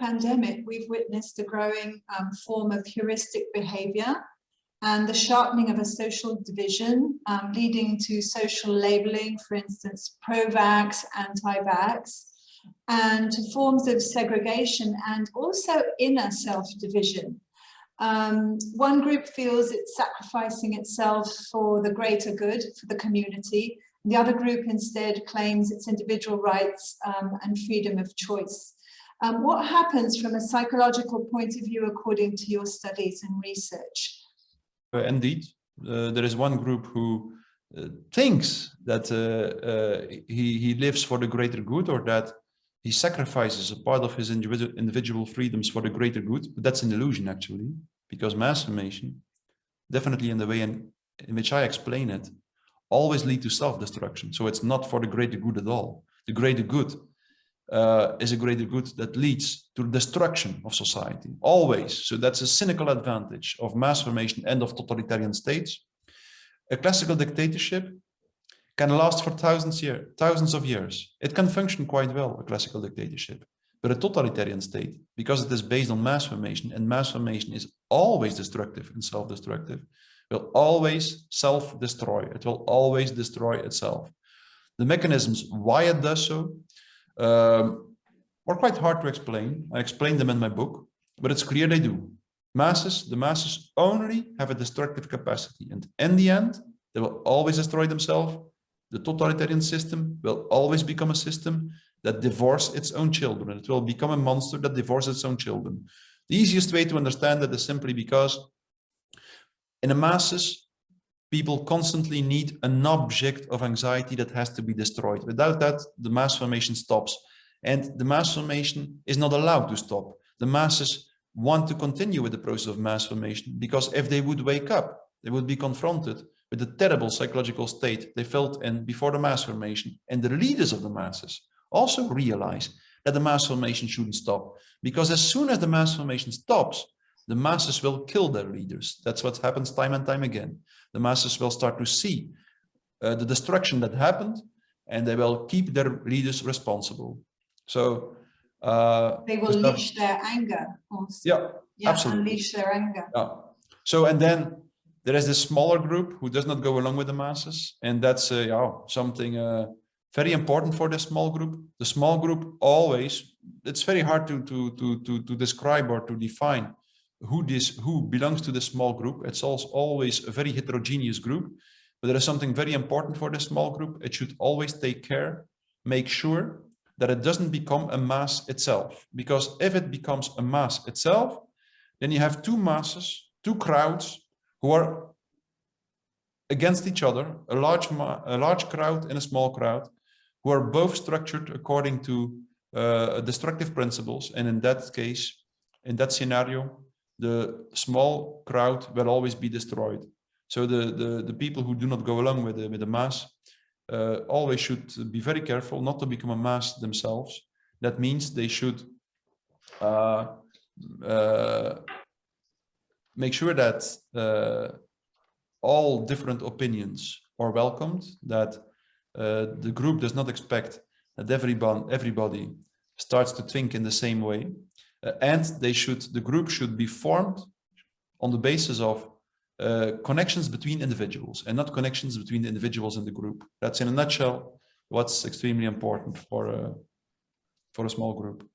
pandemic, we've witnessed a growing form of heuristic behavior and the sharpening of a social division, leading to social labeling, for instance, pro-vax, anti-vax, and to forms of segregation and also inner self-division. One group feels it's sacrificing itself for the greater good, for the community. The other group instead claims its individual rights and freedom of choice. What happens from a psychological point of view according to your studies and research? Indeed, there is one group who thinks that he lives for the greater good, or that he sacrifices a part of his individual freedoms for the greater good, but that's an illusion actually, because mass formation, definitely in the way in which I explain it, always lead to self-destruction. So it's not for the greater good at all. The greater good is a greater good that leads to the destruction of society, always. So that's a cynical advantage of mass formation and of totalitarian states. A classical dictatorship can last for thousands of years. It can function quite well, a classical dictatorship. But a totalitarian state, because it is based on mass formation, and mass formation is always destructive and self-destructive, will always self-destroy. It will always destroy itself. The mechanisms why it does so are quite hard to explain. I explain them in my book, but it's clear they do. The masses only have a destructive capacity, and in the end, they will always destroy themselves. The totalitarian system will always become a system that divorces its own children. It will become a monster that divorces its own children. The easiest way to understand that is simply because in the masses, people constantly need an object of anxiety that has to be destroyed. Without that, the mass formation stops. And the mass formation is not allowed to stop. The masses want to continue with the process of mass formation, because if they would wake up, they would be confronted with the terrible psychological state they felt in before the mass formation. And the leaders of the masses also realize that the mass formation shouldn't stop, because as soon as the mass formation stops, the masses will kill their leaders. That's what happens time and time again. The masses will start to see the destruction that happened, and they will keep their leaders responsible. So they will unleash their anger also. Yeah, absolutely. Unleash their anger. Yeah. So, and then there is this smaller group who does not go along with the masses, and that's something very important for the small group. The small group always, it's very hard to describe or to define who belongs to the small group. It's also always a very heterogeneous group, but there is something very important for the small group. It should always take care, make sure that it doesn't become a mass itself. Because if it becomes a mass itself, then you have two masses, two crowds who are against each other, a large crowd and a small crowd, who are both structured according to destructive principles. And in that case, in that scenario, the small crowd will always be destroyed. So the people who do not go along with the mass always should be very careful not to become a mass themselves. That means they should make sure that all different opinions are welcomed, that the group does not expect that everybody starts to think in the same way, and the group should be formed on the basis of connections between individuals and not connections between the individuals in the group. That's in a nutshell what's extremely important for a small group.